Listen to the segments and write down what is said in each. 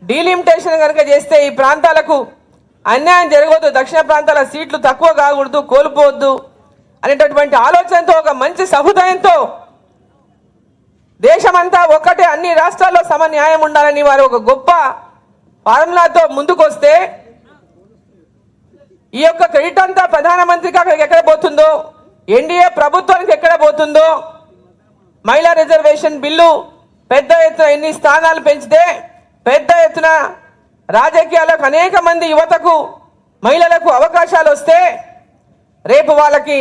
Delimitation కనుక చేస్తే ఈ ప్రాంతాలకు అన్యాయం జరగవద్దు, దక్షిణ ప్రాంతాల సీట్లు తక్కువ కాకూడదు, కోల్పోవద్దు అనేటటువంటి ఆలోచనతో ఒక మంచి సహృదయంతో దేశమంతా ఒక్కటే అన్ని రాష్ట్రాల్లో సమన్యాయం ఉండాలని వారు ఒక గొప్ప ఫార్ములాతో ముందుకొస్తే ఈ యొక్క క్రెడిట్ అంతా ప్రధానమంత్రికి అక్కడికి ఎక్కడ పోతుందో, ఎన్డీఏ ప్రభుత్వానికి ఎక్కడ పోతుందో, మహిళా రిజర్వేషన్ బిల్లు పెద్ద ఎత్తున ఎన్ని స్థానాలు పెంచితే పెద్ద ఎత్తున రాజకీయాలకు అనేక మంది యువతకు మహిళలకు అవకాశాలు వస్తే రేపు వాళ్ళకి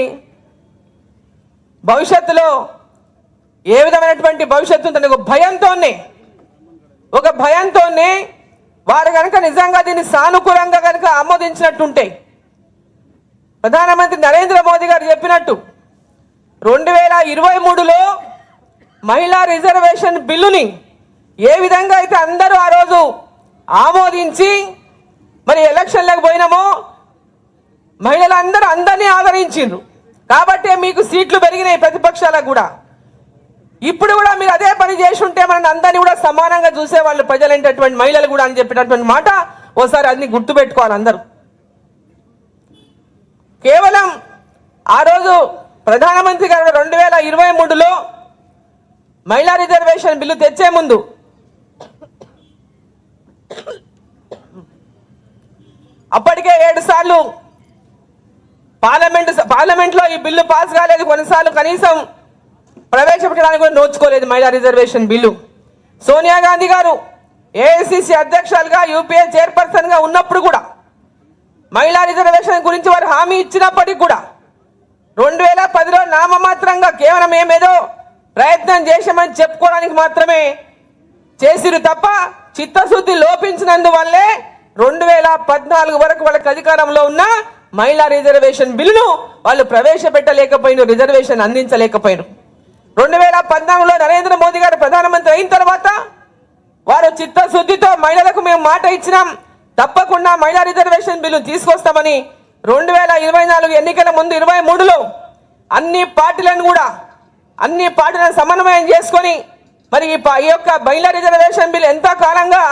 భవిష్యత్తులో ఏ విధమైనటువంటి భవిష్యత్తు ఉంటుంది ఒక భయంతోనే వారు కనుక నిజంగా దీన్ని సానుకూలంగా కనుక ఆమోదించినట్టుంటే ప్రధానమంత్రి నరేంద్ర మోదీ గారు చెప్పినట్టు 2023లో మహిళా రిజర్వేషన్ బిల్లుని ఏ విధంగా అయితే అందరూ ఆ రోజు ఆమోదించి మరి ఎలక్షన్లకు పోయినామో మహిళలందరూ అందరినీ ఆదరించిండ్రు కాబట్టే మీకు సీట్లు పెరిగినాయి ప్రతిపక్షాలకు కూడా. ఇప్పుడు కూడా మీరు అదే పని చేసి ఉంటే మన అందరినీ కూడా సమానంగా చూసేవాళ్ళు ప్రజలైనటువంటి మహిళలు కూడా అని చెప్పినటువంటి మాట ఓసారి అన్ని గుర్తుపెట్టుకోవాలి అందరూ. కేవలం ఆ రోజు ప్రధానమంత్రి గారు 2023లో మహిళా రిజర్వేషన్ బిల్లు తెచ్చే ముందు అప్పటికే 7 సార్లు పార్లమెంట్లో ఈ బిల్లు పాస్ కాలేదు, కొన్నిసార్లు కనీసం ప్రవేశపెట్టడానికి కూడా నోచుకోలేదు మహిళా రిజర్వేషన్ బిల్లు. సోనియా గాంధీ గారు ఏఐసిసి అధ్యక్షులుగా యూపీఏ చైర్పర్సన్ గా ఉన్నప్పుడు కూడా మహిళా రిజర్వేషన్ గురించి వారు హామీ ఇచ్చినప్పటికీ కూడా 2010లో నామమాత్రంగా కేవలం ఏమేదో ప్రయత్నం చేశామని చెప్పుకోవడానికి మాత్రమే చేసిరు తప్ప చిత్తశుద్ధి లోపించినందువల్లే 2014 వరకు వాళ్ళకి అధికారంలో ఉన్న మహిళా రిజర్వేషన్ బిల్లును వాళ్ళు ప్రవేశపెట్టలేకపోయినారు, రిజర్వేషన్ అందించలేకపోయినారు. 2014లో నరేంద్ర మోదీ గారు ప్రధానమంత్రి అయిన తర్వాత వారు చిత్తశుద్ధితో మహిళలకు మేము మాట ఇచ్చినాం, తప్పకుండా మహిళా రిజర్వేషన్ బిల్లు తీసుకొస్తామని 2024 ఎన్నికల ముందు 23లో అన్ని పార్టీలను సమన్వయం చేసుకొని మరి ఈ యొక్క మహిళా రిజర్వేషన్ బిల్లు ఎంత కాలంగా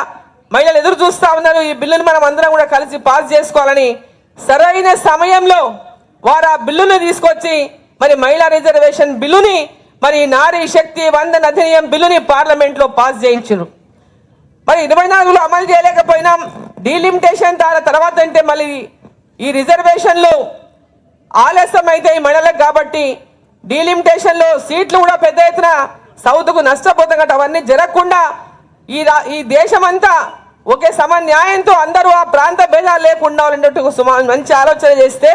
మహిళలు ఎదురు చూస్తా ఉన్నారు, ఈ బిల్లును మనం అందరం కూడా కలిసి పాస్ చేసుకోవాలని సరైన సమయంలో వారు ఆ బిల్లును తీసుకొచ్చి మరి మహిళా రిజర్వేషన్ బిల్లుని మరి నారీ శక్తి వందన అధినియం బిల్లుని పార్లమెంట్లో పాస్ చేయించారు. మరి 24లో అమలు చేయలేకపోయినాం. డీలిమిటేషన్ తర్వాత అంటే మళ్ళీ ఈ రిజర్వేషన్లు ఆలస్యం అయితే ఈ మహిళలకు కాబట్టి డీలిమిటేషన్లో సీట్లు కూడా పెద్ద ఎత్తున సౌత్కు నష్టపోతాం కాబట్టి అవన్నీ జరగకుండా ఈ దేశమంతా ఒకే సమన్యాయంతో అందరూ ఆ ప్రాంత భేదాలు లేకుండా ఉన్నట్టు మంచి ఆలోచన చేస్తే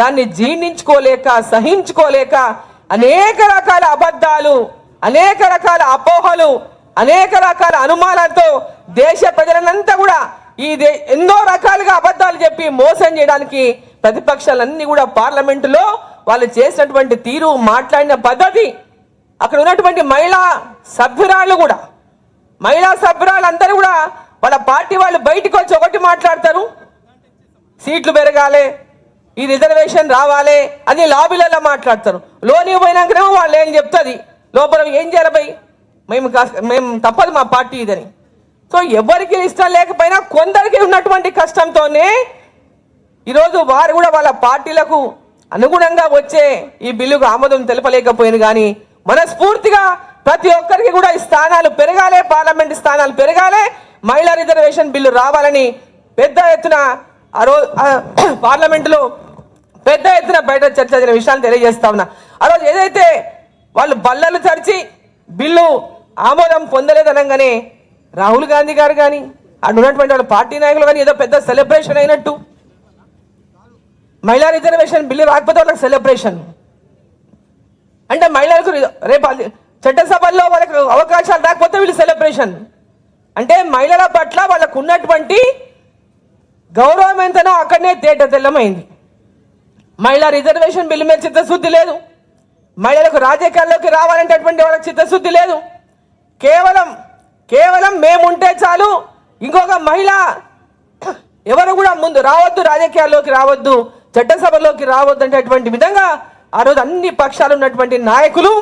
దాన్ని జీర్ణించుకోలేక సహించుకోలేక అనేక రకాల అబద్ధాలు, అనేక రకాల అపోహలు, అనేక రకాల అనుమానాలతో దేశ ప్రజలంతా కూడా ఎన్నో రకాలుగా అబద్ధాలు చెప్పి మోసం చేయడానికి ప్రతిపక్షాలన్నీ కూడా పార్లమెంటులో వాళ్ళు చేసినటువంటి తీరు, మాట్లాడిన పద్ధతి, అక్కడ ఉన్నటువంటి మహిళా సభ్యురాళ్ళు అందరూ కూడా వాళ్ళ పార్టీ వాళ్ళు బయటకు వచ్చి ఒకటి మాట్లాడతారు, సీట్లు పెరగాలి, ఈ రిజర్వేషన్ రావాలి అని లాబీలలో మాట్లాడతారు. లోనికి పోయినాకనేమో వాళ్ళు ఏం చెప్తుంది, లోపల ఏం చేయాలి మేము తప్పదు మా పార్టీ ఇదని. సో ఎవరికి ఇష్టం లేకపోయినా కొందరికి ఉన్నటువంటి కష్టంతోనే ఈరోజు వారు కూడా వాళ్ళ పార్టీలకు అనుగుణంగా వచ్చే ఈ బిల్లుకు ఆమోదం తెలపలేకపోయింది. కానీ మనస్ఫూర్తిగా ప్రతి ఒక్కరికి కూడా ఈ స్థానాలు పెరగాలి, పార్లమెంట్ స్థానాలు పెరగాలి, మహిళా రిజర్వేషన్ బిల్లు రావాలని పెద్ద ఎత్తున ఆ రోజు పార్లమెంటులో పెద్ద ఎత్తున బయట చర్చ జరిగిన విషయాలు తెలియజేస్తా ఉన్నా. ఆ రోజు ఏదైతే వాళ్ళు బల్లలు చర్చి బిల్లు ఆమోదం పొందలేదనగానే రాహుల్ గాంధీ గారు కానీ అక్కడ ఉన్నటువంటి వాళ్ళ పార్టీ నాయకులు కానీ ఏదో పెద్ద సెలబ్రేషన్ అయినట్టు, మహిళా రిజర్వేషన్ బిల్లు రాకపోతే వాళ్ళకి సెలబ్రేషన్ అంటే మహిళలకు రేపు చట్టసభల్లో వాళ్ళకి అవకాశాలు రాకపోతే వీళ్ళు సెలబ్రేషన్ అంటే మహిళల పట్ల వాళ్ళకు ఉన్నటువంటి గౌరవం ఎంతనో అక్కడనే తెల్లమైంది. మహిళా రిజర్వేషన్ బిల్లు మీద చిత్తశుద్ధి లేదు, మహిళలకు రాజకీయాల్లోకి రావాలంటేటువంటి వాళ్ళకి చిత్తశుద్ధి లేదు. కేవలం మేముంటే చాలు, ఇంకొక మహిళ ఎవరు కూడా ముందు రావద్దు, రాజకీయాల్లోకి రావద్దు, చట్టసభలోకి రావద్దు అనేటువంటి విధంగా ఆ రోజు అన్ని పక్షాలు ఉన్నటువంటి నాయకులు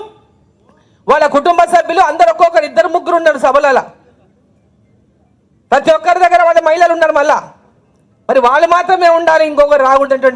వాళ్ళ కుటుంబ సభ్యులు అందరూ ఒక్కొక్కరు 2-3 ఉన్నారు సభలలో. ప్రతి ఒక్కరి దగ్గర వాళ్ళ మహిళలు ఉన్నారు మళ్ళా, మరి వాళ్ళు మాత్రమే ఉండాలి, ఇంకొకరు రాకూడదు.